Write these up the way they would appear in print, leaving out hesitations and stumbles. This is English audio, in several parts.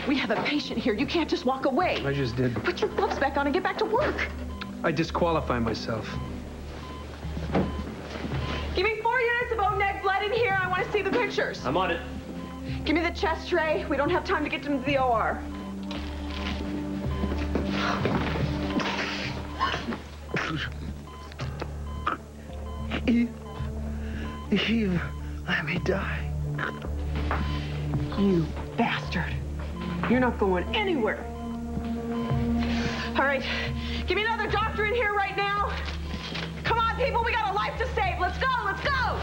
We have a patient here. You can't just walk away. I just did. Put your gloves back on and get back to work. I disqualify myself. Give me 4 units of O-neck blood in here. I want to see the pictures. I'm on it. Give me the chest tray. We don't have time to get them to the OR. Eve, let me die. You bastard. You're not going anywhere. All right, give me another doctor in here right now. Come on, people, we got a life to save. Let's go, let's go.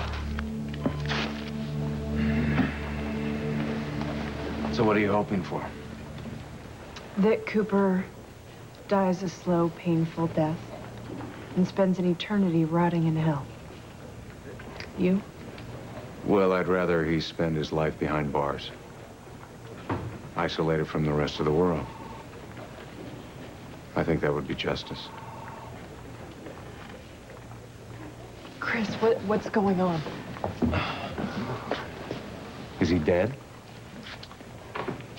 So what are you hoping for? That Cooper dies a slow, painful death and spends an eternity rotting in hell. You? Well, I'd rather he spend his life behind bars, isolated from the rest of the world. I think that would be justice. Chris, what's going on? Is he dead?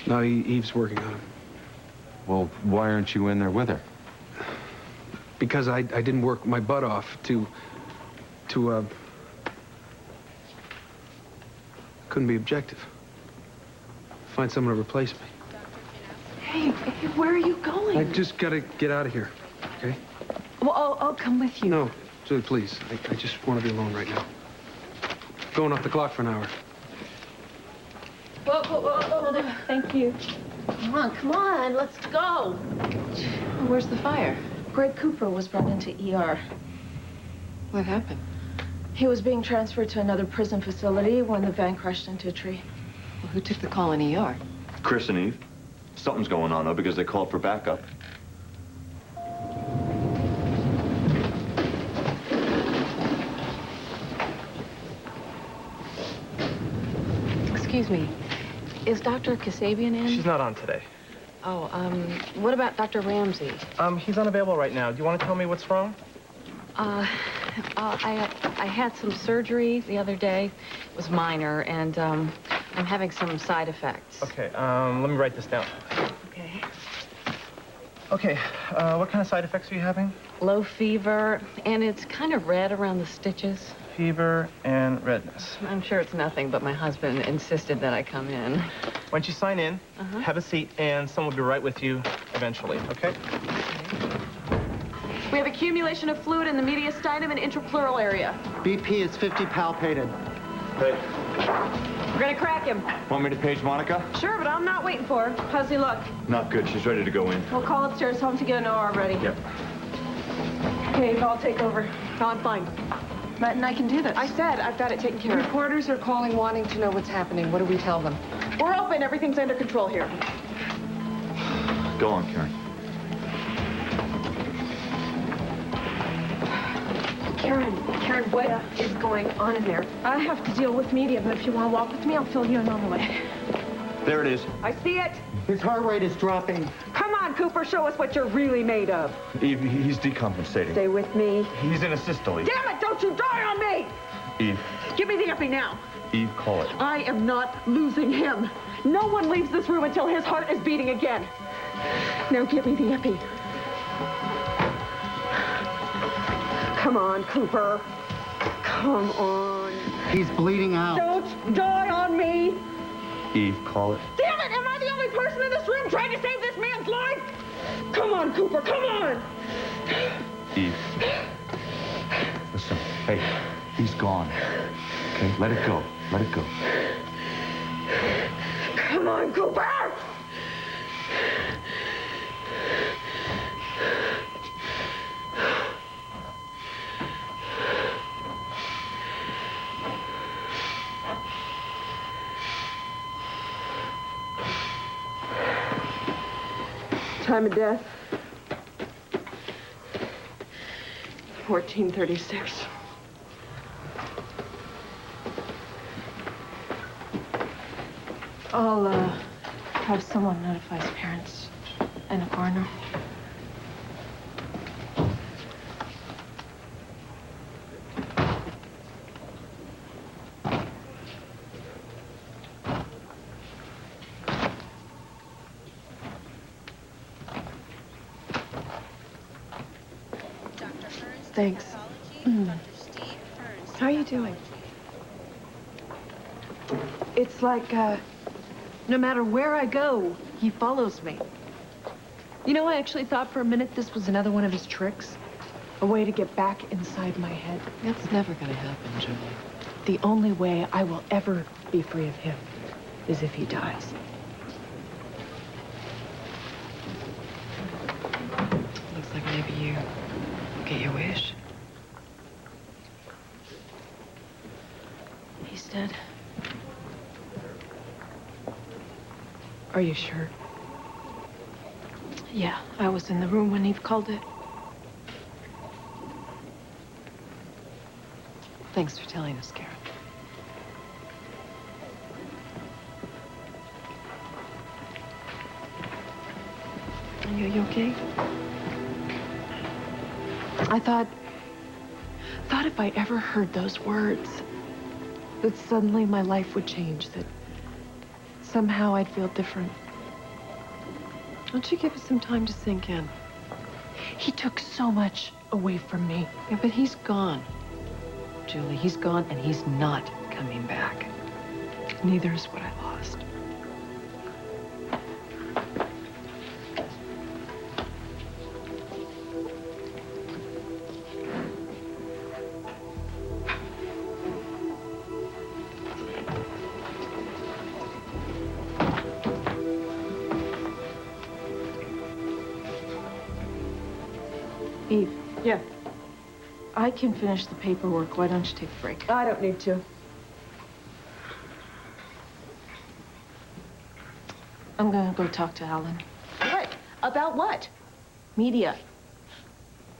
No, Eve's working on him. Well, why aren't you in there with her? Because I didn't work my butt off to couldn't be objective. Find someone to replace me. Hey, where are you going? I just gotta get out of here, okay? Well, I'll come with you. No, Julie, please. I just want to be alone right now. Going off the clock for an hour. Whoa. Thank you. Come on, let's go. Where's the fire? Greg Cooper was brought into ER. What happened? He was being transferred to another prison facility when the van crashed into a tree. Well, who took the call in ER? Chris and Eve. Something's going on, though, because they called for backup. Excuse me. Is Dr. Kasabian in? She's not on today. Oh, what about Dr. Ramsey? He's unavailable right now. Do you want to tell me what's wrong? I had some surgery the other day. It was minor, and I'm having some side effects. Okay, let me write this down. Okay. Okay, what kind of side effects are you having? Low fever, and it's kind of red around the stitches. Fever and redness. I'm sure it's nothing, but my husband insisted that I come in. Why don't you sign in, have a seat, and someone will be right with you eventually, okay? We have accumulation of fluid in the mediastinum and intrapleural area. BP is 50 palpated. Hey, We're gonna crack him. want me to page Monica? Sure, but I'm not waiting for her. How's he look? Not good. She's ready to go in. We'll call upstairs, home to get an OR ready. Yep. Okay, I'll take over. No, I'm fine. Matt and I can do this. I said I've got it taken care of. Reporters are calling wanting to know what's happening. What do we tell them? We're open. Everything's under control here. Go on, Karen. Karen, what is going on in there? I have to deal with media, but if you want to walk with me, I'll fill you in on the way. There it is. I see it. His heart rate is dropping. Come on, Cooper. Show us what you're really made of. Eve, he's decompensating. Stay with me. He's in a systole, Eve. Damn it! Don't you die on me! Eve, Give me the epi now. Eve, call it. I am not losing him. No one leaves this room until his heart is beating again. Now give me the epi. Come on, Cooper. Come on. He's bleeding out. Don't die on me. Eve, call it. Damn it! Am I the only person in this room trying to save this man's life? Come on, Cooper. Come on. Eve. Listen, hey, he's gone. Okay, let it go. Let it go. Come on, Cooper. Time of death, 14:36. I'll have someone notify his parents and a coroner. thanks. How are you doing? It's like, no matter where I go, he follows me. You know, I actually thought for a minute this was another one of his tricks. A way to get back inside my head. That's never gonna happen, Julie. The only way I will ever be free of him is if he dies. Looks like maybe you get your wish. He's dead. Are you sure? Yeah, I was in the room when Eve called it. Thanks for telling us, Karen. Are you okay? I thought if I ever heard those words, that suddenly my life would change, that somehow I'd feel different. Why don't you give us some time to sink in? He took so much away from me. Yeah, but he's gone. Julie, he's gone and he's not coming back. Neither is what I lost. Eve, Yeah, I can finish the paperwork. Why don't you take a break? I don't need to. I'm gonna go talk to Alan. What? About what? Media.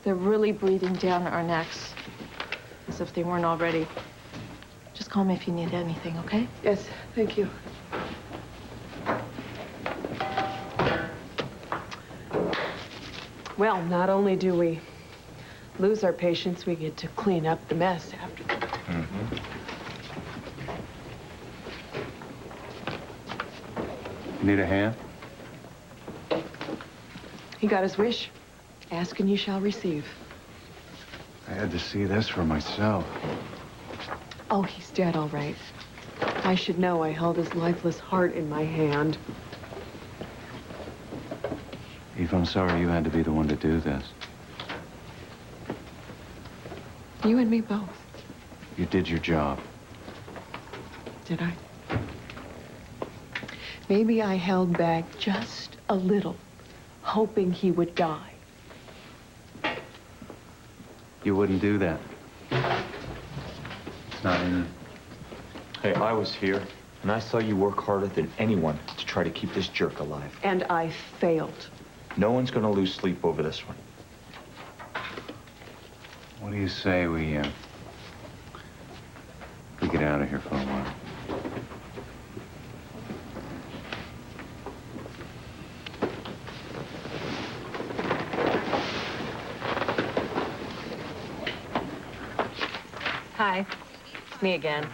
They're really breathing down our necks, as if they weren't already. Just call me if you need anything, okay? Yes, thank you. Well, not only do we lose our patients, we get to clean up the mess after them. Mm-hmm. Need a hand? He got his wish. Ask and you shall receive. I had to see this for myself. Oh, he's dead, all right. I should know. I held his lifeless heart in my hand. Eve, I'm sorry you had to be the one to do this. You and me both. You did your job. Did I? Maybe I held back just a little, hoping he would die. You wouldn't do that. It's not in you. Hey, I was here, and I saw you work harder than anyone to try to keep this jerk alive. And I failed. No one's gonna lose sleep over this one. What do you say we get out of here for a while? Hi, it's me again.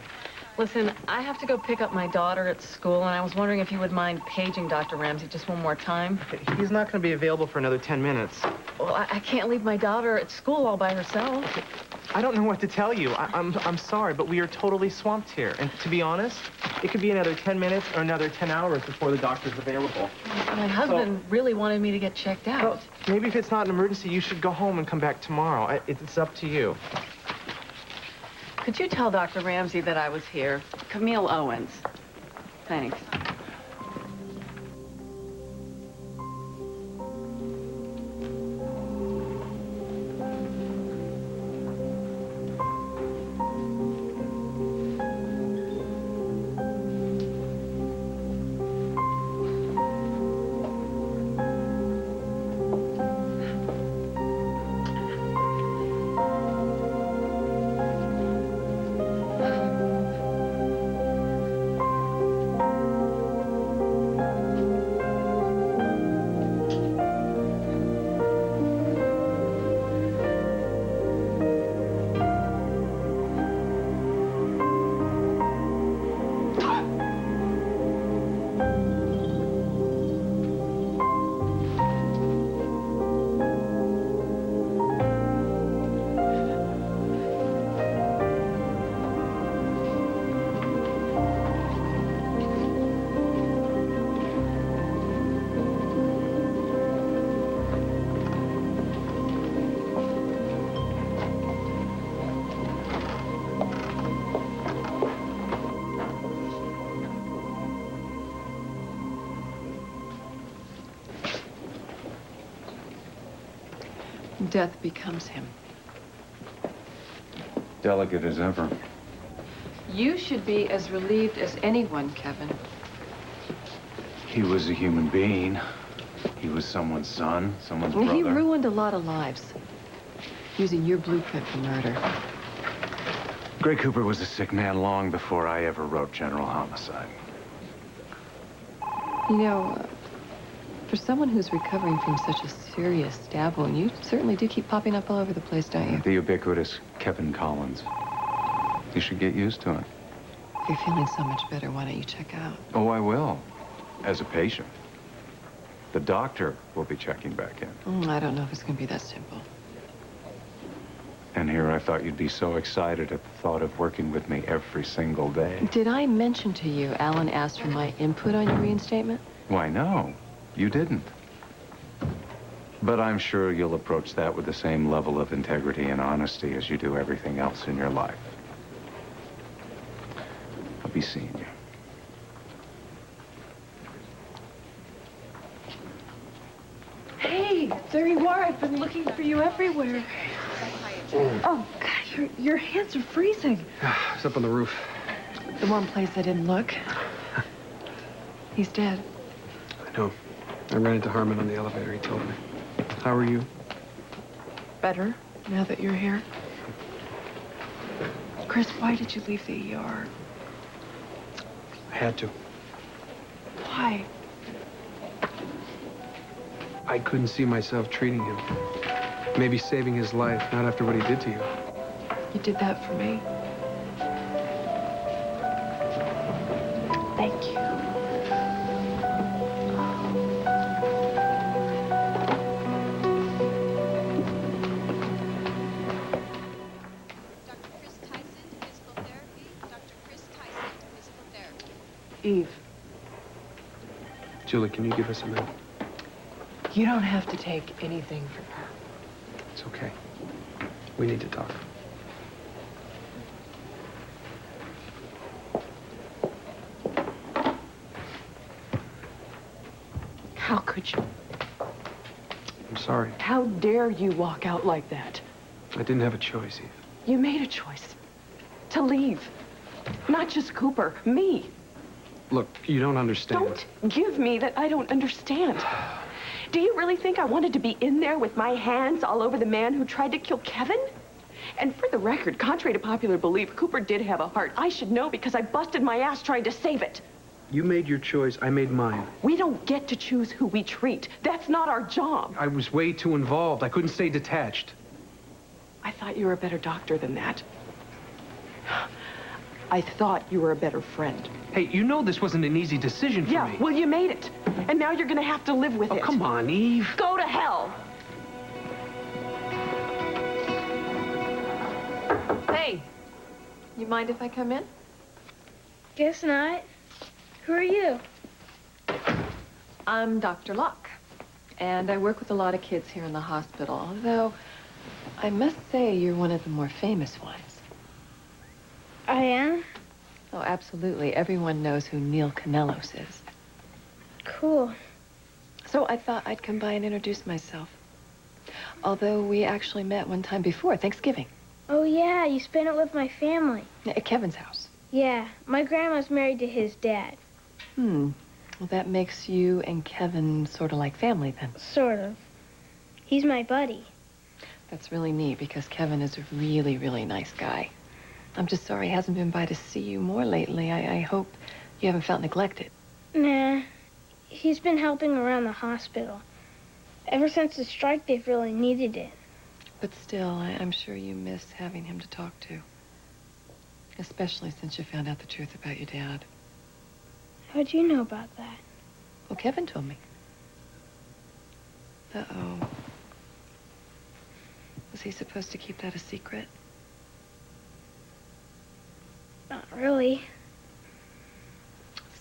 Listen, I have to go pick up my daughter at school, and I was wondering if you would mind paging Dr. Ramsey just one more time. He's not going to be available for another 10 minutes. Well, I can't leave my daughter at school all by herself. I don't know what to tell you. I'm sorry, but we are totally swamped here. And to be honest, it could be another 10 minutes or another 10 hours before the doctor's available. My husband really wanted me to get checked out. Well, maybe if it's not an emergency, you should go home and come back tomorrow. It's up to you. Could you tell Dr. Ramsey that I was here? Camille Owens. Thanks. Death becomes him. Delicate as ever. You should be as relieved as anyone, Kevin. He was a human being. He was someone's son, someone's brother. He ruined a lot of lives, using your blueprint for murder. Gray Cooper was a sick man long before I ever wrote General Homicide. You know, for someone who's recovering from such a serious stab wound, you certainly do keep popping up all over the place, don't you? The ubiquitous Kevin Collins. You should get used to it. If you're feeling so much better, why don't you check out? Oh, I will. As a patient. The doctor will be checking back in. I don't know if it's going to be that simple. And here I thought you'd be so excited at the thought of working with me every single day. Did I mention to you Alan asked for my input on your reinstatement? Why, no. You didn't. But I'm sure you'll approach that with the same level of integrity and honesty as you do everything else in your life. I'll be seeing you. Hey, there you are. I've been looking for you everywhere. Oh, God, your hands are freezing. It's up on the roof. The one place I didn't look. He's dead. I know. I ran into Harmon on the elevator. He told me. How are you? Better, now that you're here. Chris, why did you leave the ER? I had to. Why? I couldn't see myself treating him. Maybe saving his life, not after what he did to you. You did that for me. Thank you. Eve. Julie, can you give us a minute? You don't have to take anything from her. It's okay. We need to talk. How could you? I'm sorry. How dare you walk out like that? I didn't have a choice, Eve. You made a choice. To leave. Not just Cooper, me. Look, you don't understand. Don't give me that I don't understand. Do you really think I wanted to be in there with my hands all over the man who tried to kill Kevin? And for the record, contrary to popular belief, Cooper did have a heart. I should know because I busted my ass trying to save it. You made your choice. I made mine. We don't get to choose who we treat. That's not our job. I was way too involved. I couldn't stay detached. I thought you were a better doctor than that. I thought you were a better friend. Hey, you know this wasn't an easy decision for me. Yeah, well, you made it. And now you're gonna have to live with it. Oh, come on, Eve. Go to hell. Hey, you mind if I come in? Guess not. Who are you? I'm Dr. Locke, and I work with a lot of kids here in the hospital, although I must say you're one of the more famous ones. I am? Oh, absolutely. Everyone knows who Neil Canellos is. Cool. So I thought I'd come by and introduce myself. Although we actually met one time before Thanksgiving. Oh, yeah, you spent it with my family. At Kevin's house. Yeah, my grandma's married to his dad. Well, that makes you and Kevin sort of like family, then. Sort of. He's my buddy. That's really neat, because Kevin is a really, really nice guy. I'm just sorry he hasn't been by to see you more lately. I hope you haven't felt neglected. Nah, he's been helping around the hospital. Ever since the strike, they've really needed it. But still, I'm sure you miss having him to talk to. Especially since you found out the truth about your dad. How'd you know about that? Well, Kevin told me. Uh-oh. Was he supposed to keep that a secret? Not really.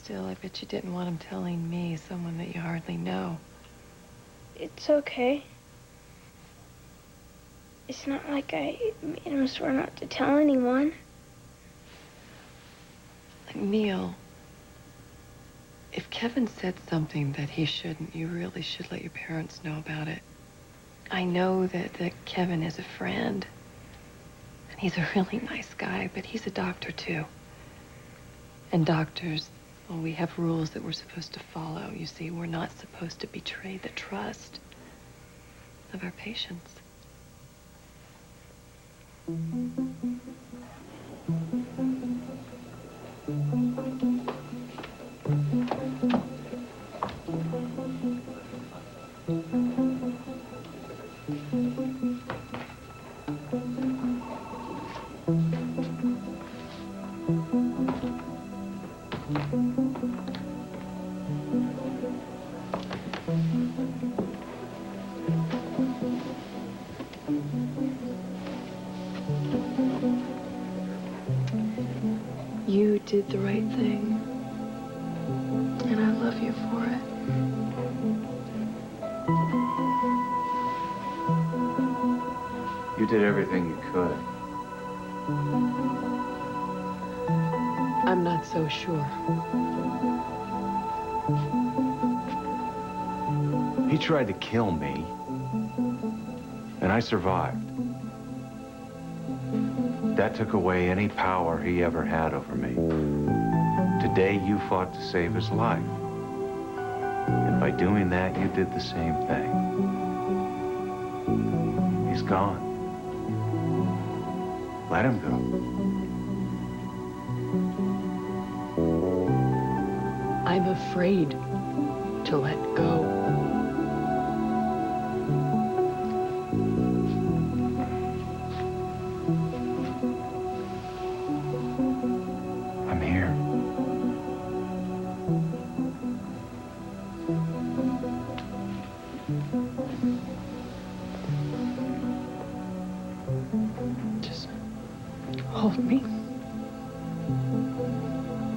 Still, I bet you didn't want him telling me, someone that you hardly know. It's okay. It's not like I made him swear not to tell anyone. Neil, if Kevin said something that he shouldn't, you really should let your parents know about it. I know that Kevin is a friend. And he's a really nice guy, but he's a doctor, too. And doctors, well, we have rules that we're supposed to follow. You see, we're not supposed to betray the trust of our patients. You did the right thing, and I love you for it. You did everything you could. I'm not so sure. He tried to kill me, and I survived. That took away any power he ever had over me. Today, you fought to save his life. And by doing that, you did the same thing. He's gone. Let him go. I'm afraid to let go. I'm here. Just hold me.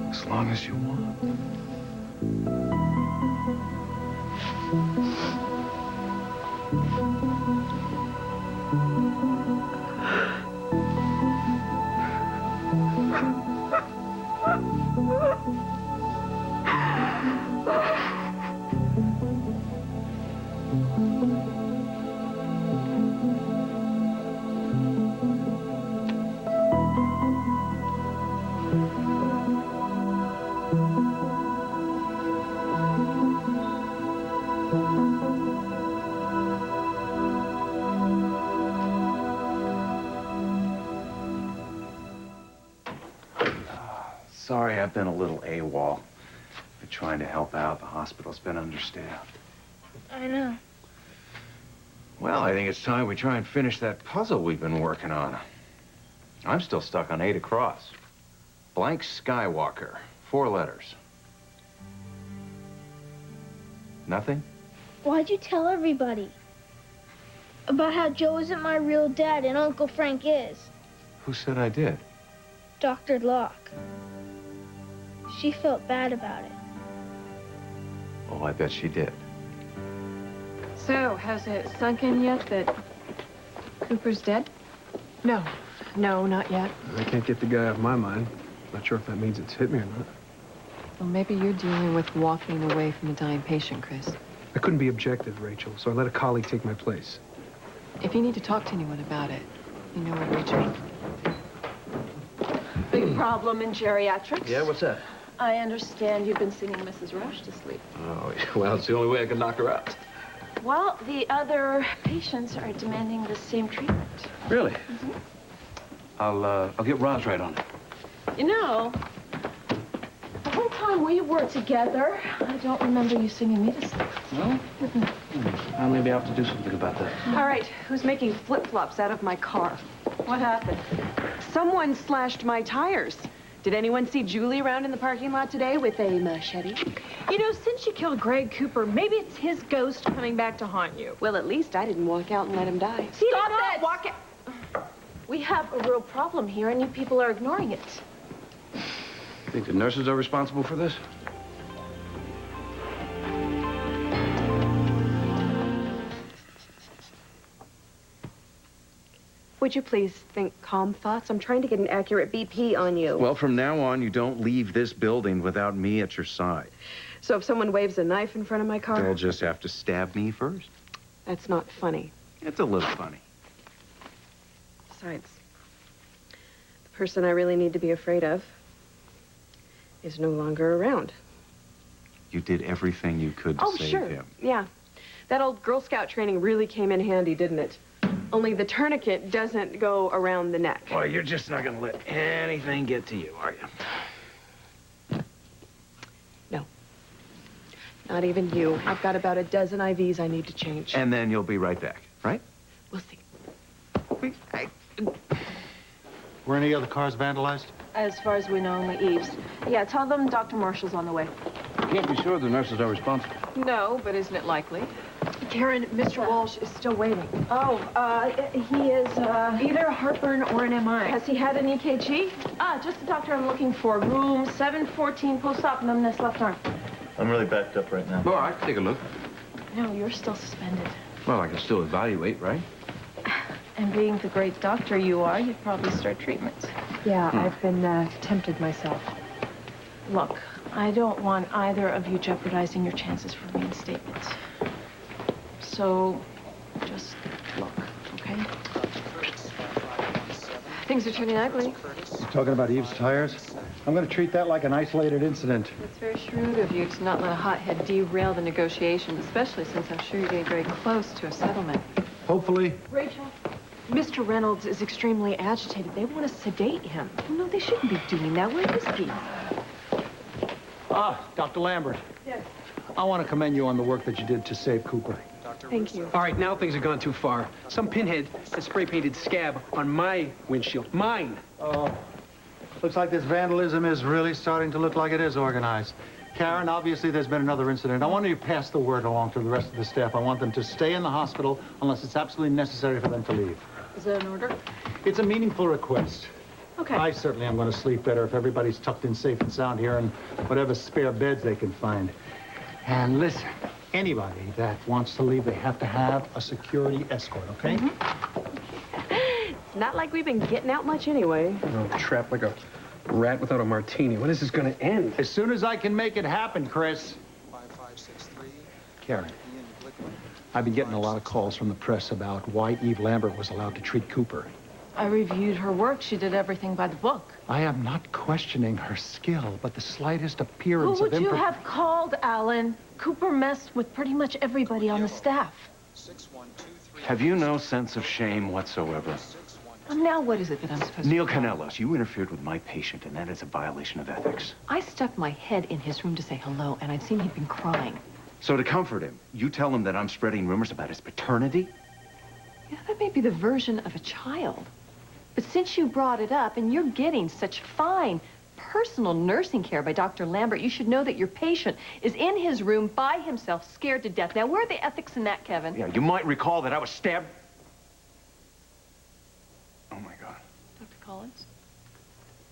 As long as you want. Sorry, I've been a little AWOL. Been trying to help out. The hospital's been understaffed. I know. Well, I think it's time we try and finish that puzzle we've been working on. I'm still stuck on Ada Cross. Blank Skywalker. 4 letters. Nothing? Why'd you tell everybody? About how Joe isn't my real dad and Uncle Frank is. Who said I did? Dr. Locke. She felt bad about it. Oh, I bet she did. So, has it sunk in yet that Cooper's dead? No. No, not yet. I can't get the guy off my mind. Not sure if that means it's hit me or not. Well, maybe you're dealing with walking away from a dying patient, Chris. I couldn't be objective, Rachel, so I let a colleague take my place. If you need to talk to anyone about it, you know where to reach me. Big problem in geriatrics. Yeah, what's that? I understand you've been singing Mrs. Rush to sleep. Oh, well, it's the only way I can knock her out. Well, the other patients are demanding the same treatment. Really? Mm-hmm. I'll get Roz right on it. You know, the whole time we were together, I don't remember you singing me to sleep. No? Well, maybe I'll have to do something about that. All right, who's making flip-flops out of my car? What happened? Someone slashed my tires. Did anyone see Julie around in the parking lot today with a machete? You know, since you killed Greg Cooper, maybe it's his ghost coming back to haunt you. Well, at least I didn't walk out and let him die. Stop it! Walk it! We have a real problem here, and you people are ignoring it. Think the nurses are responsible for this? Would you please think calm thoughts? I'm trying to get an accurate BP on you. Well, from now on, you don't leave this building without me at your side. So if someone waves a knife in front of my car... They'll just have to stab me first. That's not funny. It's a little funny. Besides, the person I really need to be afraid of is no longer around. You did everything you could to save him. Yeah. That old Girl Scout training really came in handy, didn't it? Only the tourniquet doesn't go around the neck. Well, you're just not gonna let anything get to you, are you? No. Not even you. I've got about a dozen IVs I need to change. And then you'll be right back, right? We'll see. Were any other cars vandalized? As far as we know, only Eve's. Yeah, tell them Dr. Marshall's on the way. Can't be sure the nurses are responsible. No, but isn't it likely? Karen, Mr. Walsh is still waiting. Oh, He is, either a heartburn or an MI. has he had an EKG? Just the doctor I'm looking for. Room 714, post-op numbness, left arm. I'm really backed up right now. Well, I can take a look. No, you're still suspended. Well, I can still evaluate, right? And being the great doctor you are, you'd probably start treatment. Yeah, I've been tempted myself. Look, I don't want either of you jeopardizing your chances for reinstatement. So, just look, okay? Things are turning ugly. Talking about Eve's tires? I'm going to treat that like an isolated incident. It's very shrewd of you to not let a hothead derail the negotiations, especially since I'm sure you're getting very close to a settlement. Hopefully. Rachel? Mr. Reynolds is extremely agitated. They want to sedate him. No, they shouldn't be doing that. Where is he? Dr. Lambert. Yes. I want to commend you on the work that you did to save Cooper. Thank you. All right, now things have gone too far. Some pinhead has spray-painted scab on my windshield. Mine. Oh, looks like this vandalism is really starting to look like it is organized. Karen, obviously there's been another incident. I want you to pass the word along to the rest of the staff. I want them to stay in the hospital unless it's absolutely necessary for them to leave. Is that an order? It's a meaningful request. Okay. I certainly am going to sleep better if everybody's tucked in safe and sound here in whatever spare beds they can find. And listen, anybody that wants to leave, they have to have a security escort, okay? It's not like we've been getting out much anyway. I'm trapped like a rat without a martini. When is this going to end? As soon as I can make it happen, Chris. 5563. Karen, I've been getting a lot of calls from the press about why Eve Lambert was allowed to treat Cooper. I reviewed her work. She did everything by the book. I am not questioning her skill, but the slightest appearance Who of would you have called, Alan? Cooper messed with pretty much everybody on the staff. Have you no sense of shame whatsoever? Well, now what is it that I'm supposed Neil to do? Canellos, you interfered with my patient, and that is a violation of ethics. I stuck my head in his room to say hello, and I'd seen he'd been crying. So to comfort him, you tell him that I'm spreading rumors about his paternity? Yeah, that may be the version of a child. But since you brought it up, and you're getting such fine personal nursing care by Dr. Lambert, you should know that your patient is in his room by himself, scared to death. Now, where are the ethics in that, Kevin? Yeah, you might recall that I was stabbed. Oh, my God. Dr. Collins?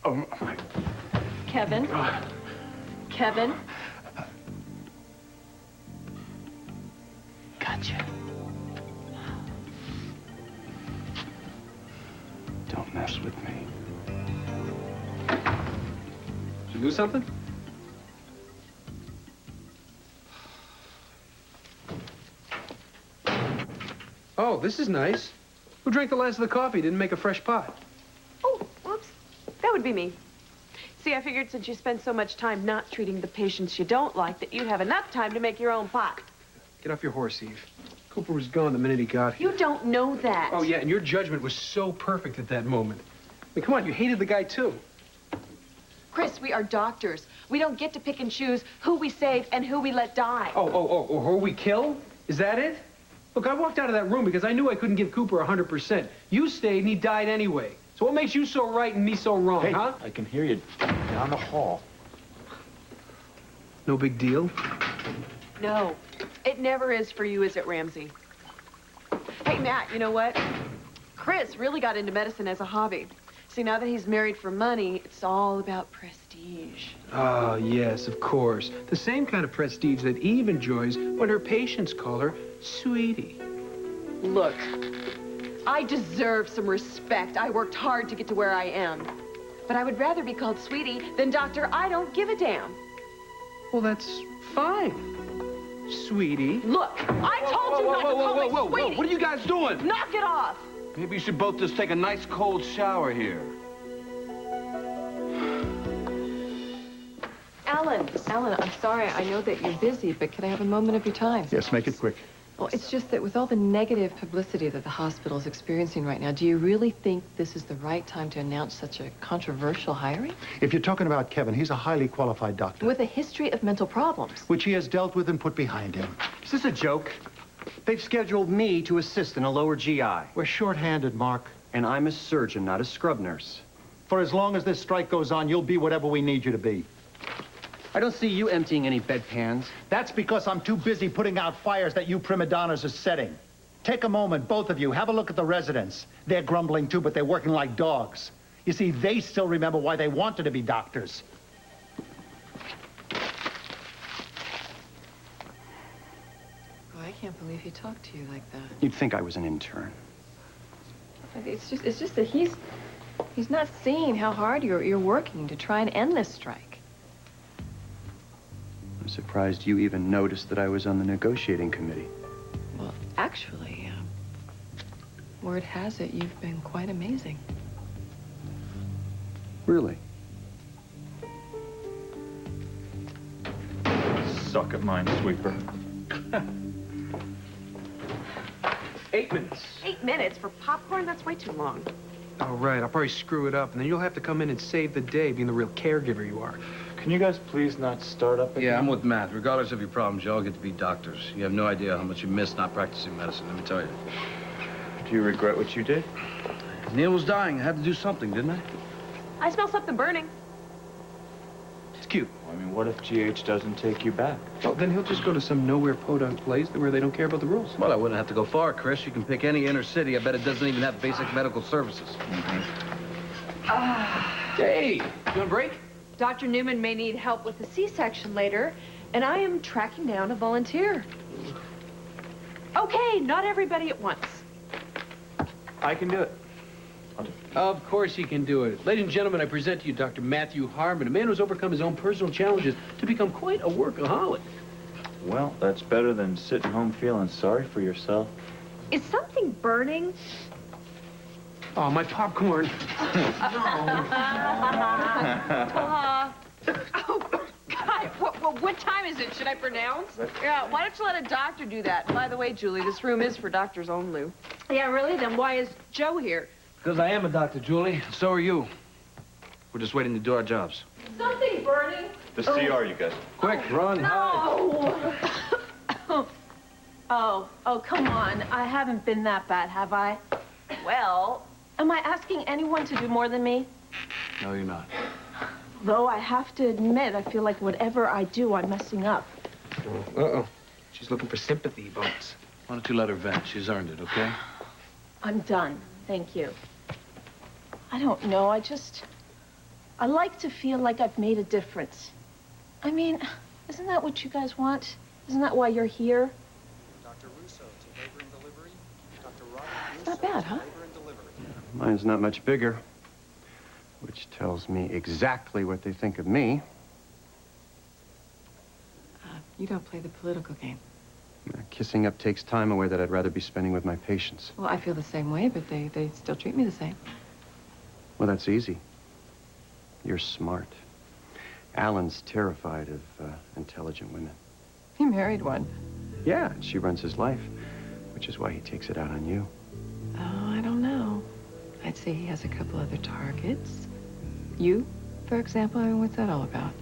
Oh, my... Kevin? Kevin? Gotcha. Don't mess with me. Did you do something? Oh, this is nice. Who drank the last of the coffee? Didn't make a fresh pot. Oh, whoops. That would be me. See, I figured since you spend so much time not treating the patients you don't like, that you'd have enough time to make your own pot. Get off your horse, Eve. Cooper was gone the minute he got here. You don't know that. Oh, yeah, and your judgment was so perfect at that moment. I mean, come on, you hated the guy, too. Chris, we are doctors. We don't get to pick and choose who we save and who we let die. Or who we kill? Is that it? Look, I walked out of that room because I knew I couldn't give Cooper 100%. You stayed and he died anyway. So what makes you so right and me so wrong, Hey, huh? I can hear you down the hall. No big deal. No, it never is for you, is it, Ramsey? Hey, Matt, you know what? Chris really got into medicine as a hobby. See, now that he's married for money, it's all about prestige. Oh, yes, of course. The same kind of prestige that Eve enjoys when her patients call her sweetie. Look, I deserve some respect. I worked hard to get to where I am. But I would rather be called sweetie than Doctor I don't give a damn. Well, that's fine. Sweetie. Look, I told you not to call me sweetie. What are you guys doing? Knock it off. Maybe you should both just take a nice cold shower here. Alan, I'm sorry. I know that you're busy, but can I have a moment of your time? Yes, make it quick. Well, it's just that with all the negative publicity that the hospital is experiencing right now, do you really think this is the right time to announce such a controversial hiring? If you're talking about Kevin, he's a highly qualified doctor. With a history of mental problems. Which he has dealt with and put behind him. Is this a joke? They've scheduled me to assist in a lower GI. We're short-handed, Mark. And I'm a surgeon, not a scrub nurse. For as long as this strike goes on, you'll be whatever we need you to be. I don't see you emptying any bedpans. That's because I'm too busy putting out fires that you prima donnas are setting. Take a moment, both of you. Have a look at the residents. They're grumbling too, but they're working like dogs. You see, they still remember why they wanted to be doctors. Oh, I can't believe he talked to you like that. You'd think I was an intern. It's just that he's not seeing how hard you're working to try and end this strike. I'm surprised you even noticed that I was on the negotiating committee. Well, actually, word has it you've been quite amazing. Really? Suck at Minesweeper. 8 minutes. 8 minutes for popcorn? That's way too long. All right, I'll probably screw it up, and then you'll have to come in and save the day, being the real caregiver you are. Can you guys please not start up again? Yeah, I'm with Matt. Regardless of your problems, you all get to be doctors. You have no idea how much you miss not practicing medicine, let me tell you. Do you regret what you did? Neil was dying. I had to do something, didn't I? I smell something burning. It's cute. I mean, what if GH doesn't take you back? Well, then he'll just go to some nowhere podunk place where they don't care about the rules. Well, I wouldn't have to go far, Chris. You can pick any inner city. I bet it doesn't even have basic medical services. Hey, you want a break? Dr. Newman may need help with the C-section later, and I am tracking down a volunteer. Okay, not everybody at once. I can do it. Of course he can do it. Ladies and gentlemen, I present to you Dr. Matthew Harmon, a man who's overcome his own personal challenges to become quite a workaholic. Well, that's better than sitting home feeling sorry for yourself. Is something burning? Oh, my popcorn. Oh, God, what time is it? Should I pronounce? Yeah, why don't you let a doctor do that? By the way, Julie, this room is for doctors only. Yeah, really? Then why is Joe here? Because I am a doctor, Julie. So are you. We're just waiting to do our jobs. Something burning? The CR, you guys. Quick, run. No! Oh, come on. I haven't been that bad, have I? Well, am I asking anyone to do more than me? No, you're not. Though I have to admit, I feel like whatever I do, I'm messing up. Uh-oh. She's looking for sympathy votes. Why don't you let her vent? She's earned it, okay? I'm done. Thank you. I don't know. I like to feel like I've made a difference. I mean, isn't that what you guys want? Isn't that why you're here? Dr. Russo to labor and delivery. Dr. Robert It's not bad, huh? labor and delivery. Mine's not much bigger, which tells me exactly what they think of me. You don't play the political game. Kissing up takes time away that I'd rather be spending with my patients. Well, I feel the same way, but they still treat me the same. Well, that's easy. You're smart. Alan's terrified of intelligent women. He married one. Yeah, and she runs his life, which is why he takes it out on you. Oh, I don't know. I'd say he has a couple other targets. You, for example, I mean, what's that all about?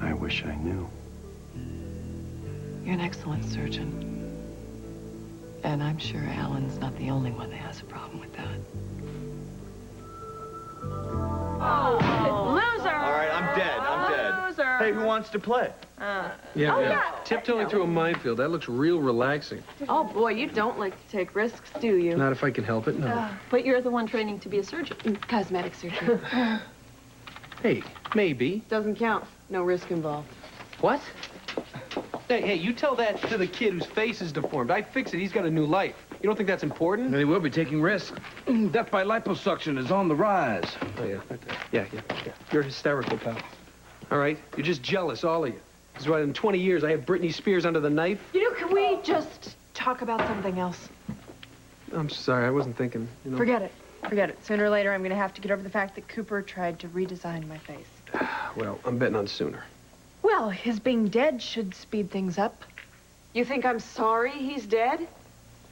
I wish I knew. You're an excellent surgeon. And I'm sure Alan's not the only one that has a problem with that. Oh, loser! All right, I'm dead. I'm dead. Loser! Hey, who wants to play? Yeah. Tiptoeing through a minefield, that looks real relaxing. Oh, boy, you don't like to take risks, do you? Not if I can help it, no. But you're the one training to be a surgeon. Cosmetic surgery. Hey, maybe. Doesn't count. No risk involved. What? Hey, you tell that to the kid whose face is deformed. I fix it. He's got a new life. You don't think that's important? They will be taking risks. Death by liposuction is on the rise. Oh, yeah. Yeah. You're hysterical, pal. All right? You're just jealous, all of you. That's right, in 20 years, I have Britney Spears under the knife. You know, can we just talk about something else? I'm sorry, I wasn't thinking, you know. Forget it. Forget it. Sooner or later, I'm going to have to get over the fact that Cooper tried to redesign my face. Well, I'm betting on sooner. Well, his being dead should speed things up. You think I'm sorry he's dead?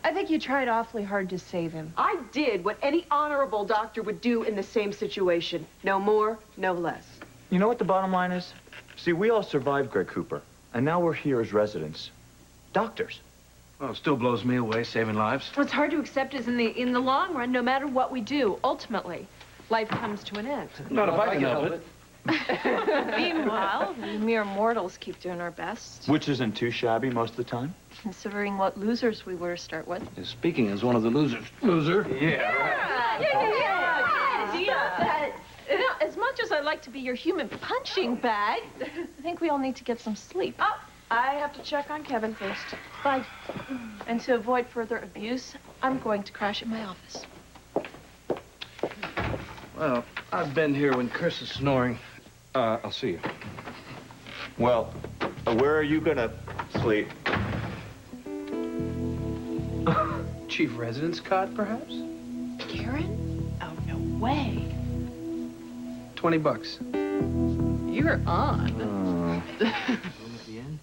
I think you tried awfully hard to save him. I did what any honorable doctor would do in the same situation. No more, no less. You know what the bottom line is? See, we all survived Greg Cooper, and now we're here as residents. Doctors. Well, it still blows me away, saving lives. What's hard to accept is in the long run, no matter what we do, ultimately, life comes to an end. Not if I can help it. Meanwhile, we mere mortals keep doing our best, Which isn't too shabby most of the time. considering what losers we were to start with. And speaking as one of the losers. Loser? Yeah. You know, as much as I'd like to be your human punching bag, I think we all need to get some sleep. Oh, I have to check on Kevin first. Bye. And to avoid further abuse, I'm going to crash at my office. Well, I've been here when Chris is snoring. I'll see you. Well, where are you gonna sleep? Chief residence cot, perhaps? Karen? Oh, no way. $20. You're on. Room at the end?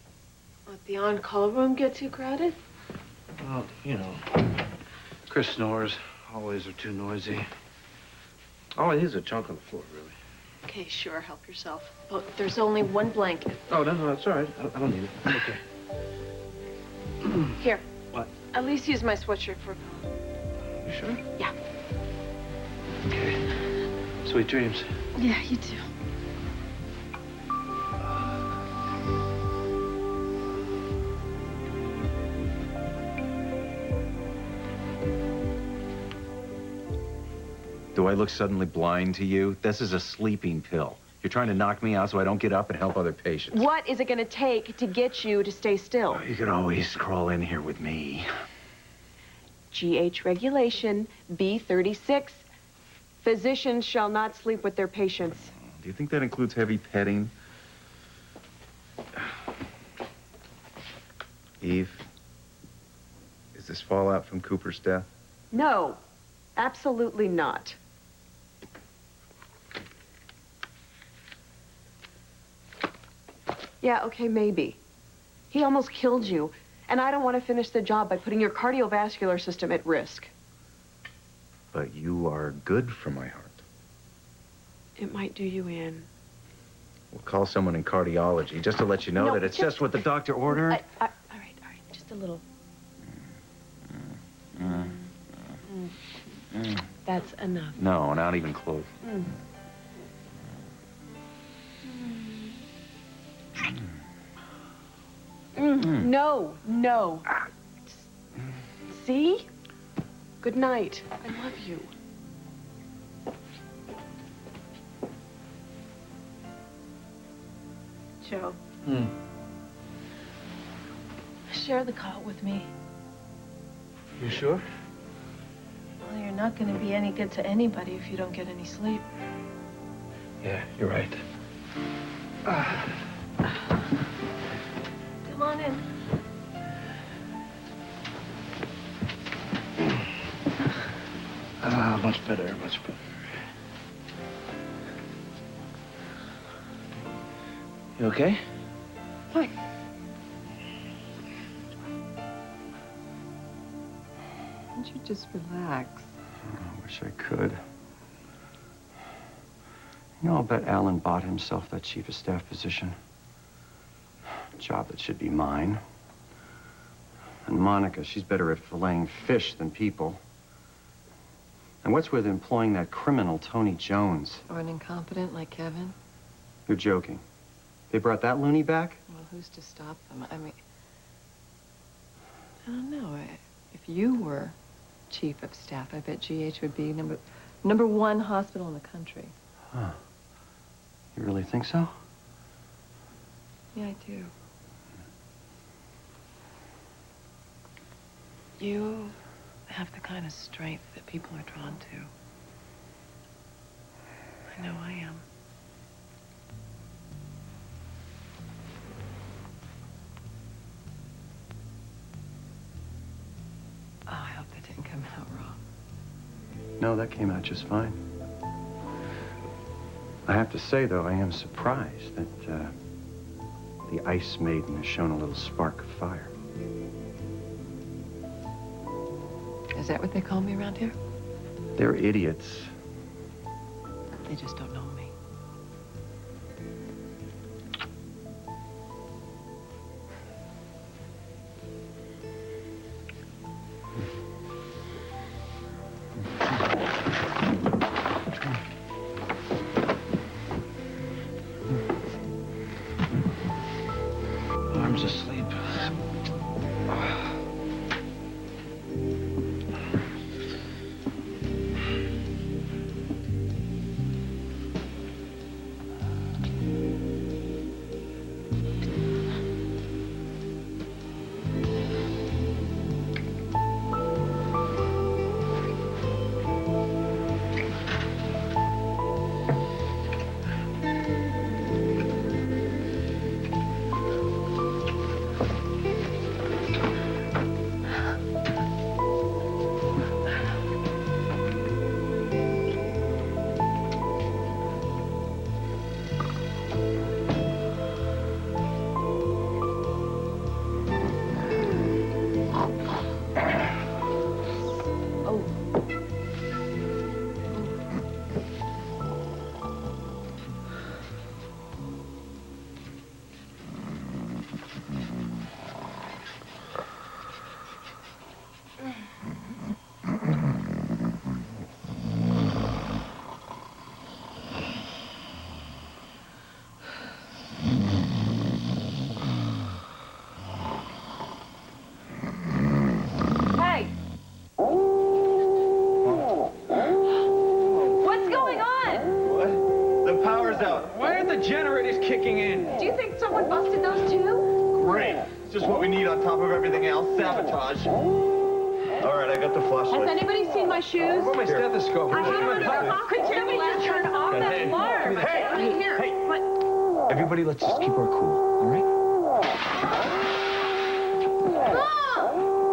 Let the on-call room get too crowded? Well, you know, Chris snores. Always are too noisy. All it is a chunk on the floor, really. Okay, sure, help yourself. But there's only one blanket. Oh, no, that's all right. I don't need it. I'm okay. Here. What? At least use my sweatshirt for a pillow. You sure? Yeah. Okay. Sweet dreams. Yeah, you too. Do I look suddenly blind to you? This is a sleeping pill. You're trying to knock me out so I don't get up and help other patients. What is it going to take to get you to stay still? You can always crawl in here with me. GH regulation B36. Physicians shall not sleep with their patients. Do you think that includes heavy petting? Eve, is this fallout from Cooper's death? No, absolutely not. Yeah, okay, maybe. He almost killed you, and I don't want to finish the job by putting your cardiovascular system at risk. But you are good for my heart. It might do you in. We'll call someone in cardiology just to let you know No, that it's just what the doctor ordered. All right, just a little. That's enough. No, not even close. No, no. See? Good night. I love you. Joe. Share the cot with me. You sure? Well, you're not going to be any good to anybody if you don't get any sleep. Yeah, you're right. Come on in. Much better, much better. You okay? Fine. Why don't you just relax? I wish I could. You know, I'll bet Alan bought himself that chief of staff position. Job that should be mine. And Monica, she's better at filleting fish than people. And what's with employing that criminal Tony Jones? Or an incompetent like Kevin? You're joking. They brought that loony back? Well, who's to stop them? I mean, I don't know. If you were chief of staff, I bet GH would be number one hospital in the country. Huh. You really think so? Yeah, I do. You have the kind of strength that people are drawn to. I know I am. come out wrong. No, that came out just fine. I have to say, though, I am surprised that the Ice Maiden has shown a little spark of fire. Is that what they call me around here? They're idiots. They just don't know me. Arms asleep. Just what we need on top of everything else. Sabotage. All right, I got the flashlight. Has anybody seen my shoes? Where's my stethoscope? I have it in my pocket. Can we just turn off that alarm? Hey! What? Everybody, let's just keep our cool, all right?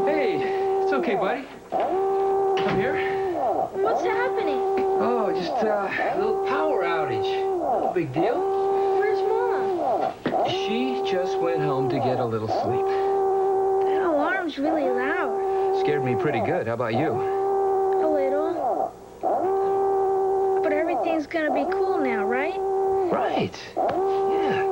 Hey, it's okay, buddy. Come here. What's happening? Oh, just a little power outage. No big deal. Where's Mom? She just went home to get a little sleep. That alarm's really loud. Scared me pretty good. How about you? A little. But everything's gonna be cool now, right? Right. Yeah.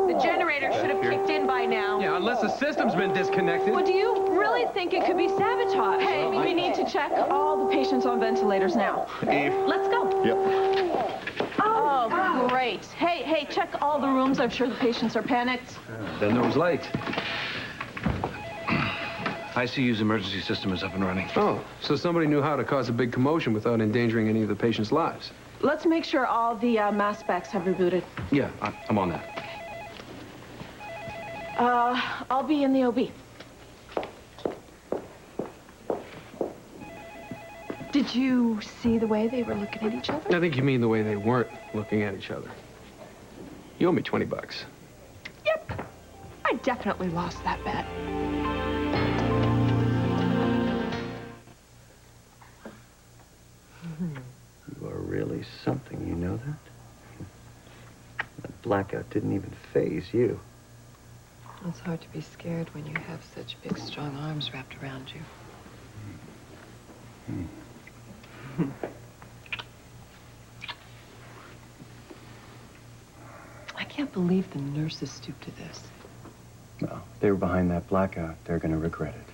The generator should have kicked in by now. Yeah, unless the system's been disconnected. Well, do you really think it could be sabotage? Hey, we need to check all the patients on ventilators now. Eve. Let's go. Yep. Oh, great. Hey, check all the rooms. I'm sure the patients are panicked. Then there was light. ICU's emergency system is up and running. Oh, so somebody knew how to cause a big commotion without endangering any of the patients' lives. Let's make sure all the mass specs have rebooted. Yeah, I'm on that. I'll be in the OB. Did you see the way they were looking at each other? I think you mean the way they weren't looking at each other. You owe me $20. Yep. I definitely lost that bet. You are really something, you know that? That blackout didn't even faze you. It's hard to be scared when you have such big, strong arms wrapped around you. I can't believe the nurses stooped to this. Well, they were behind that blackout. They're going to regret it.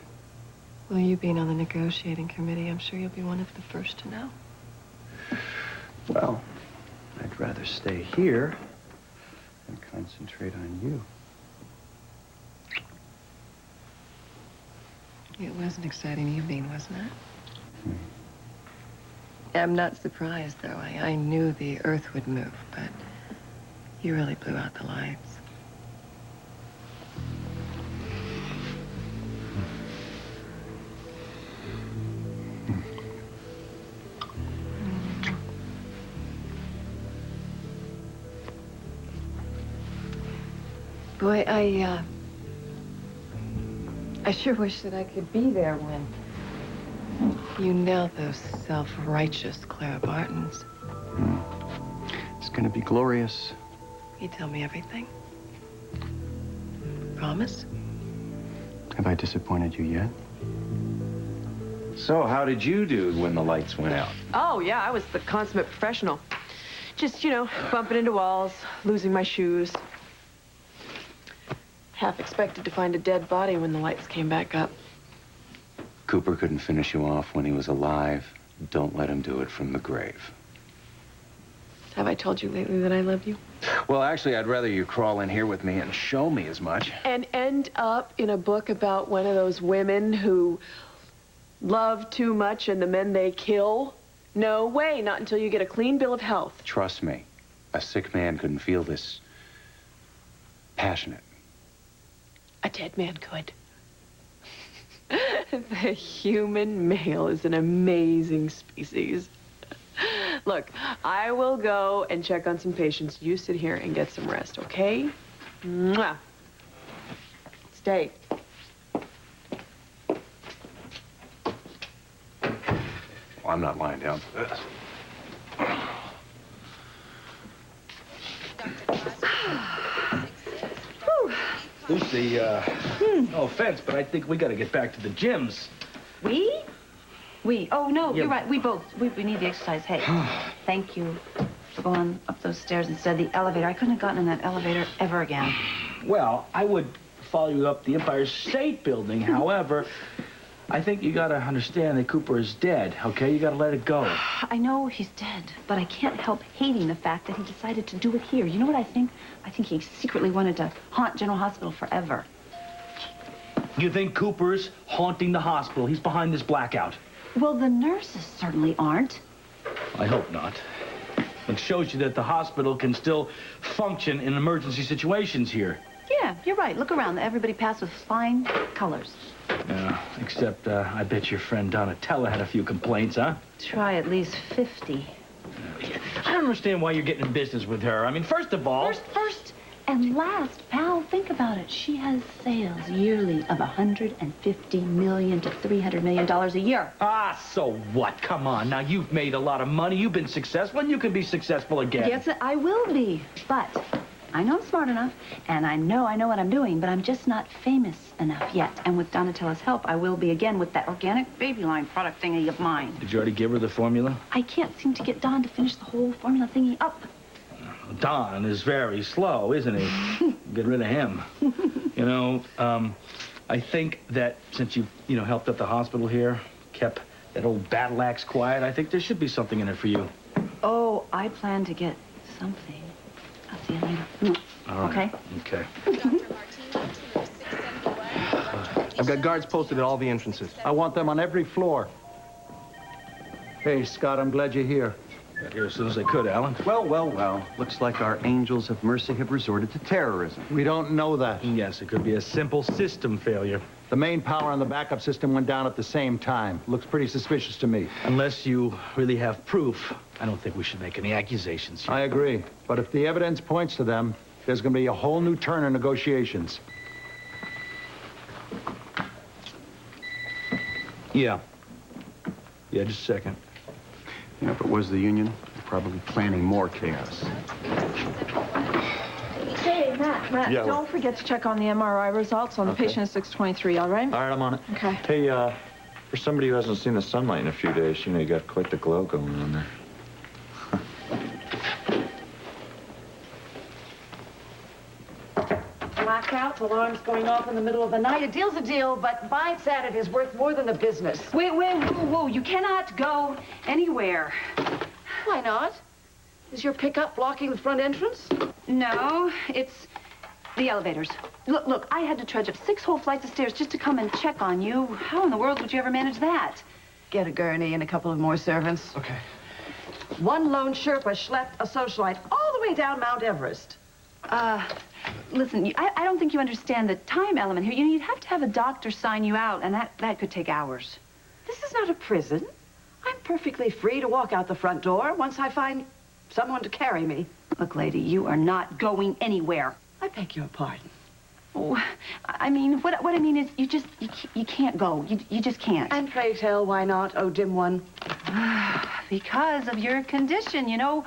Well, you being on the negotiating committee, I'm sure you'll be one of the first to know. Well, I'd rather stay here and concentrate on you. It was an exciting evening, wasn't it? I'm not surprised, though. I knew the Earth would move, but you really blew out the lights. Boy, I sure wish that I could be there when You know those self-righteous Clara Bartons. It's gonna be glorious. You tell me everything. Promise? Have I disappointed you yet? So, how did you do when the lights went out? Oh, yeah, I was the consummate professional. Just, you know, bumping into walls, losing my shoes. Half expected to find a dead body when the lights came back up. Cooper couldn't finish you off when he was alive. Don't let him do it from the grave. Have I told you lately that I love you? Well, actually, I'd rather you crawl in here with me and show me as much. And end up in a book about one of those women who love too much and the men they kill? No way, not until you get a clean bill of health. Trust me, a sick man couldn't feel this passionate. A dead man could. The human male is an amazing species. Look, I will go and check on some patients. You sit here and get some rest, okay? Mwah. Stay. Well, I'm not lying down for this. Lucy, no offense, but I think we gotta get back to the gyms. We? Oh, no, Yeah. you're right. We need the exercise. Hey, thank you for going up those stairs instead of the elevator. I couldn't have gotten in that elevator ever again. Well, I would follow you up the Empire State Building. However, I think you gotta understand that Cooper is dead, okay? You gotta let it go. I know he's dead, but I can't help hating the fact that he decided to do it here. You know what I think? I think he secretly wanted to haunt General Hospital forever. You think Cooper's haunting the hospital? He's behind this blackout. Well, the nurses certainly aren't. I hope not. It shows you that the hospital can still function in emergency situations here. Yeah, you're right. Look around. Everybody passed with flying colors. Yeah, except I bet your friend Donatella had a few complaints, huh? Try at least 50. I don't understand why you're getting in business with her. I mean, first of all... First and last, pal, think about it. She has sales yearly of $150 million to $300 million a year. Ah, so what? Come on. Now, you've made a lot of money. You've been successful, and you can be successful again. Yes, I will be. But I know I'm smart enough, and I know what I'm doing, but I'm just not famous enough yet. And with Donatella's help, I will be again with that organic baby line product thingy of mine. Did you already give her the formula? I can't seem to get Don to finish the whole formula thingy up. Don is very slow, isn't he? Get rid of him. You know, I think that since you've, helped at the hospital here, kept that old battle axe quiet, I think there should be something in it for you. Oh, I plan to get something. I'll see you later. All right. Okay? Okay. I've got guards posted at all the entrances. I want them on every floor. Hey, Scott, I'm glad you're here. Got here as soon as I could, Alan. Well. Looks like our angels of mercy have resorted to terrorism. We don't know that. Yes, it could be a simple system failure. The main power and the backup system went down at the same time. Looks pretty suspicious to me. Unless you really have proof, I don't think we should make any accusations here. I agree. But if the evidence points to them, there's going to be a whole new turn in negotiations. Yeah, just a second. Yeah, but was the union probably planning more chaos? Hey, Matt, Yeah, don't forget to check on the MRI results on the patient at 623, all right? All right, I'm on it. Okay. Hey, for somebody who hasn't seen the sunlight in a few days, you got quite the glow going on there. Blackout, alarms going off in the middle of the night. A deal's a deal, but my sanity is worth more than the business. Wait, whoa. You cannot go anywhere. Why not? Is your pickup blocking the front entrance? No, it's the elevators. Look, I had to trudge up 6 whole flights of stairs just to come and check on you. How in the world would you ever manage that? Get a gurney and a couple of more servants. Okay. One lone Sherpa schlepped a socialite all the way down Mount Everest. Listen, I don't think you understand the time element here. You'd have to have a doctor sign you out, and that could take hours. This is not a prison. I'm perfectly free to walk out the front door once I find someone to carry me. Look, lady, you are not going anywhere. I beg your pardon. Oh, I mean, what I mean is you can't go. You just can't. And pray tell, why not, oh dim one? Because of your condition, you know.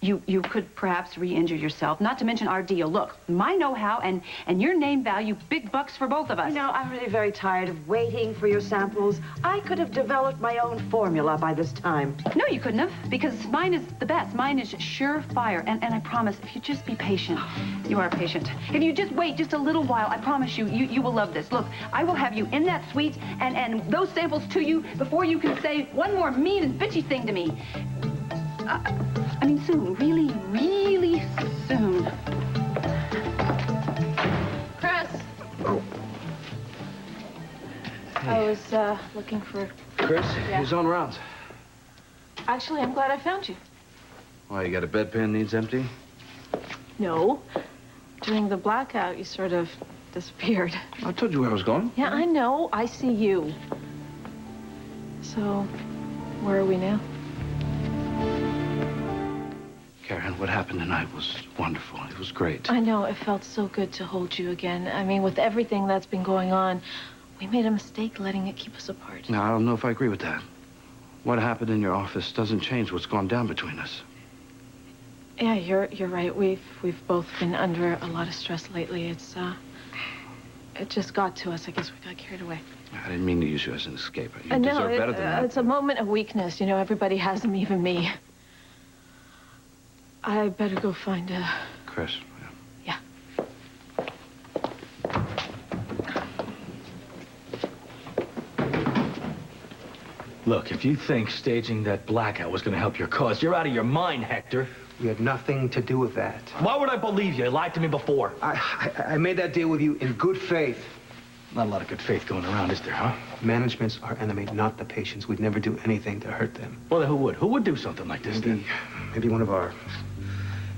You could perhaps re-injure yourself, not to mention our deal. Look, my know-how and your name value, big bucks for both of us. You know, I'm really very tired of waiting for your samples. I could have developed my own formula by this time. No, you couldn't have, because mine is the best. Mine is surefire, and I promise, if you just be patient, you are patient. If you just wait just a little while, I promise you will love this. Look, I will have you in that suite and those samples to you before you can say one more mean and bitchy thing to me. I mean, soon. Really, really soon. Chris! Oh. I was looking for... Chris, Yeah. he's on rounds. Actually, I'm glad I found you. Why, you got a bedpan needs empty? No. During the blackout, you sort of disappeared. I told you where I was going. Yeah, I know. I see you. So, where are we now? Karen, what happened tonight was wonderful. It was great. I know. It felt so good to hold you again. I mean, with everything that's been going on, we made a mistake letting it keep us apart. Now, I don't know if I agree with that. What happened in your office doesn't change what's gone down between us. Yeah, you're right. We've both been under a lot of stress lately. It just got to us. I guess we got carried away. I didn't mean to use you as an escape. You No, deserve better than that. It's a moment of weakness. You know, everybody has them, even me. I better go find Chris. Yeah. Look, if you think staging that blackout was going to help your cause, you're out of your mind, Hector. We had nothing to do with that. Why would I believe you? You lied to me before. I made that deal with you in good faith. Not a lot of good faith going around, is there, huh? Management's our enemy, not the patients. We'd never do anything to hurt them. Well, then who would? Who would do something like this, then? Maybe one of our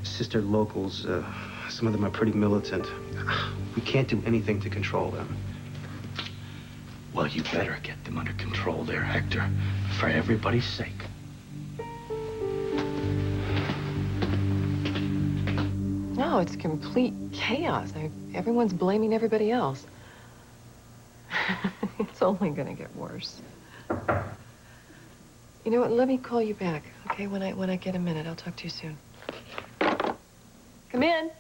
sister locals. Some of them are pretty militant. We can't do anything to control them. Well, you better get them under control there, Hector. For everybody's sake. No, it's complete chaos. Everyone's blaming everybody else. It's only gonna get worse. You know what? Let me call you back, okay? When I get a minute, I'll talk to you soon. Come in.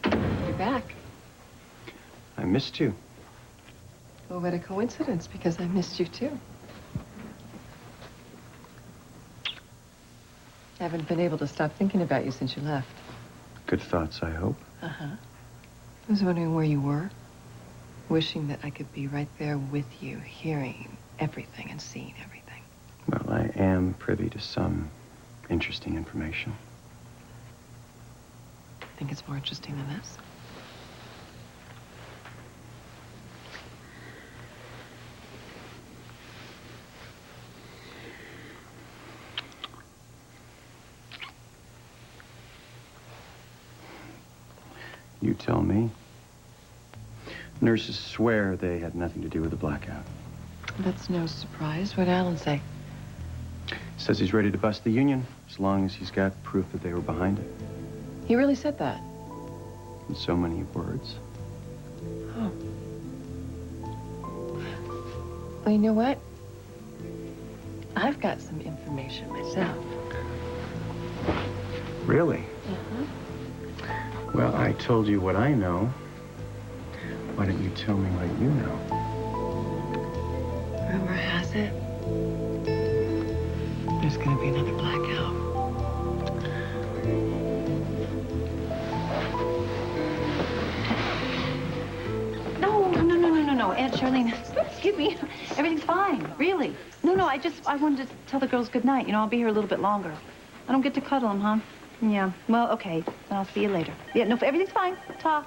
You're back. I missed you. Well, what a coincidence, because I missed you too. I haven't been able to stop thinking about you since you left. Good thoughts, I hope. Uh-huh. I was wondering where you were, wishing that I could be right there with you, hearing everything and seeing everything. Well, I am privy to some interesting information. Think it's more interesting than this? You tell me. Nurses swear they had nothing to do with the blackout. That's no surprise. What'd Alan say? Says he's ready to bust the union, as long as he's got proof that they were behind it. He really said that? In so many words. Oh. Well, you know what? I've got some information myself. Really? Uh-huh. Well, I told you what I know. Why don't you tell me what you know? Rumor has it there's gonna be another blackout. No, Aunt Charlene, excuse me. Everything's fine, really. No, I wanted to tell the girls good night. You know, I'll be here a little bit longer. I don't get to cuddle them, huh? Yeah, well, okay. I'll see you later. Yeah, no, everything's fine. Ta.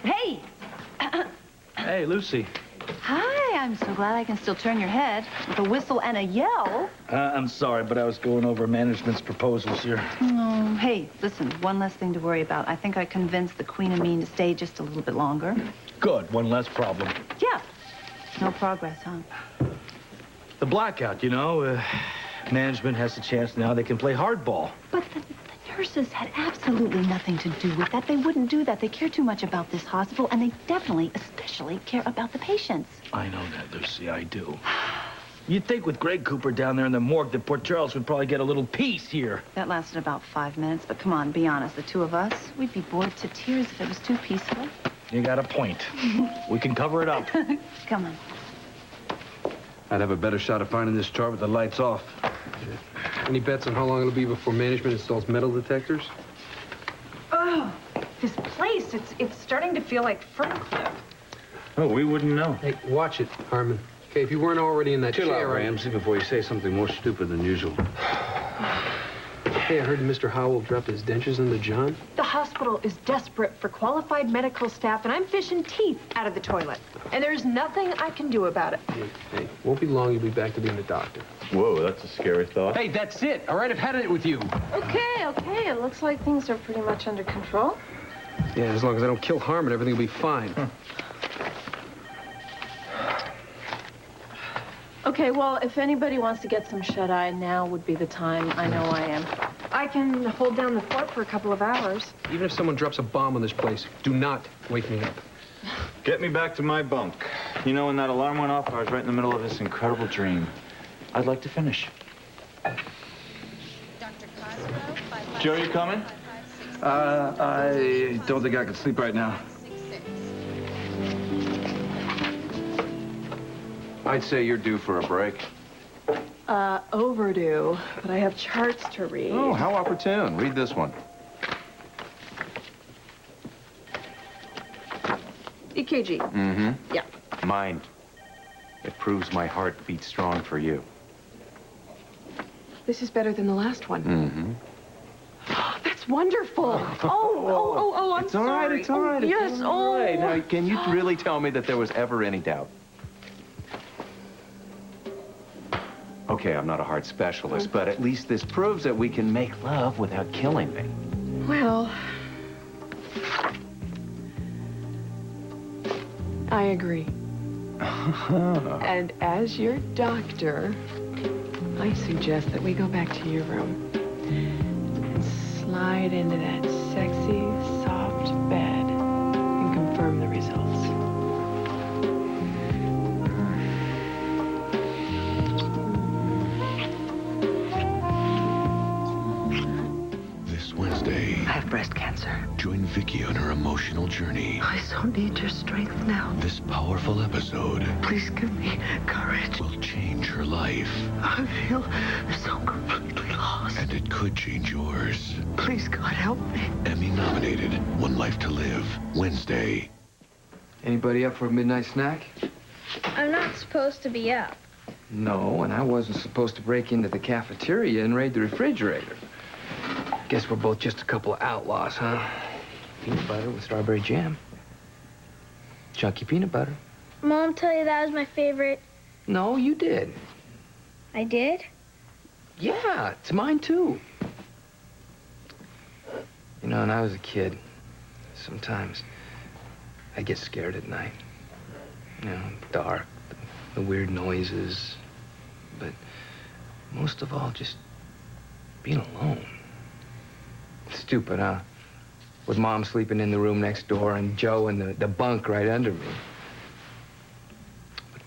Hey! Hey, Lucy. Hi, I'm so glad I can still turn your head with a whistle and a yell. I'm sorry, but I was going over management's proposals here. Oh, hey, listen, one less thing to worry about. I think I convinced the Queen and Mean to stay just a little bit longer. Good, one less problem. Yeah. No progress, huh? The blackout, you know, Management has the chance now they can play hardball. But the nurses had absolutely nothing to do with that. They wouldn't do that. They care too much about this hospital, and they definitely, especially, care about the patients. I know that, Lucy, I do. You'd think with Greg Cooper down there in the morgue that Port Charles would probably get a little peace here. That lasted about 5 minutes, but come on, be honest. The two of us, we'd be bored to tears if it was too peaceful. You got a point. We can cover it up. Come on. I'd have a better shot of finding this chart with the lights off. Any bets on how long it'll be before management installs metal detectors? Oh, this place, it's starting to feel like Ferncliff. Oh, we wouldn't know. Hey, watch it, Harmon. Okay, if you weren't already in that Chill chair... out, Ramsey, before you say something more stupid than usual. Hey, I heard Mr. Howell dropped his dentures into John. The hospital is desperate for qualified medical staff, and I'm fishing teeth out of the toilet. And there's nothing I can do about it. Hey, won't be long, you'll be back to being a doctor. Whoa, that's a scary thought. Hey, that's it, all right? I've had it with you. Okay. It looks like things are pretty much under control. Yeah, as long as I don't kill Harmon, everything will be fine. Okay, well, if anybody wants to get some shut-eye, now would be the time. I know I am. I can hold down the fort for a couple of hours. Even if someone drops a bomb on this place, do not wake me up. Get me back to my bunk. You know, when that alarm went off, I was right in the middle of this incredible dream. I'd like to finish. Joe, you coming? I don't think I can sleep right now. I'd say you're due for a break. Overdue, but I have charts to read. Oh, how opportune. Read this one. EKG. Mm-hmm. Yeah. Mind. It proves my heart beats strong for you. This is better than the last one. Mm-hmm. That's wonderful. I'm It's all right, sorry. it's all right. Yes, It's all right. Now, can you really tell me that there was ever any doubt? Okay, I'm not a heart specialist, but at least this proves that we can make love without killing me. Well, I agree. And as your doctor, I suggest that we go back to your room and slide into that sexy, soft bed and confirm the results. Wednesday. I have breast cancer. Join Vicky on her emotional journey. I so need your strength now. This powerful episode Please give me courage. will change her life. I feel so completely lost. And it could change yours. Please, God, help me. Emmy nominated One Life to Live. Wednesday. Anybody up for a midnight snack? I'm not supposed to be up. No, and I wasn't supposed to break into the cafeteria and raid the refrigerator. Guess we're both just a couple of outlaws, huh? Peanut butter with strawberry jam. Chunky peanut butter. Mom tell you that was my favorite. No, you did. I did? Yeah, it's mine too. You know, when I was a kid, sometimes I get scared at night. You know, dark, the weird noises. But most of all, just being alone. Stupid, huh? With Mom sleeping in the room next door and Joe in the bunk right under me. But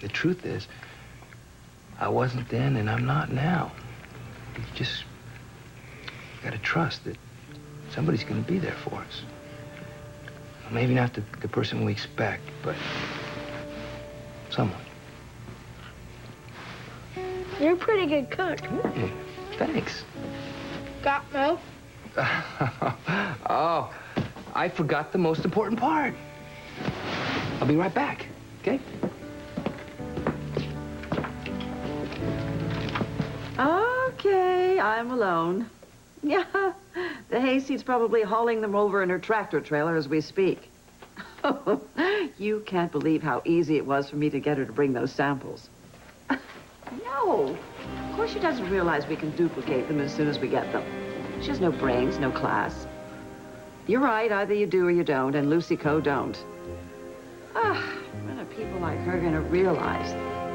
the truth is, I wasn't then and I'm not now. You just gotta trust that somebody's gonna be there for us. Maybe not the person we expect, but someone. You're a pretty good cook. Thanks. Got milk? Oh, I forgot the most important part. I'll be right back, okay? Okay, I'm alone. Yeah, the hayseed's probably hauling them over in her tractor trailer as we speak. You can't believe how easy it was for me to get her to bring those samples. No, of course she doesn't realize we can duplicate them as soon as we get them. She has no brains, no class. You're right, either you do or you don't, and Lucy Coe don't. When are people like her gonna realize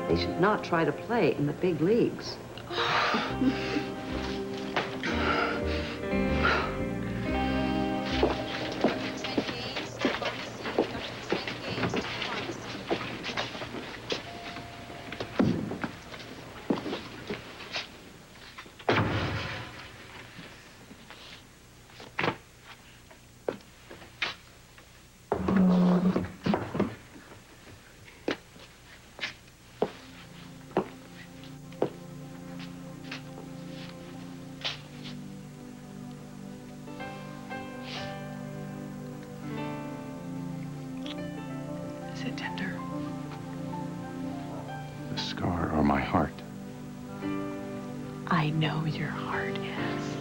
they should not try to play in the big leagues? Is it tender? The scar or my heart? I know your heart is.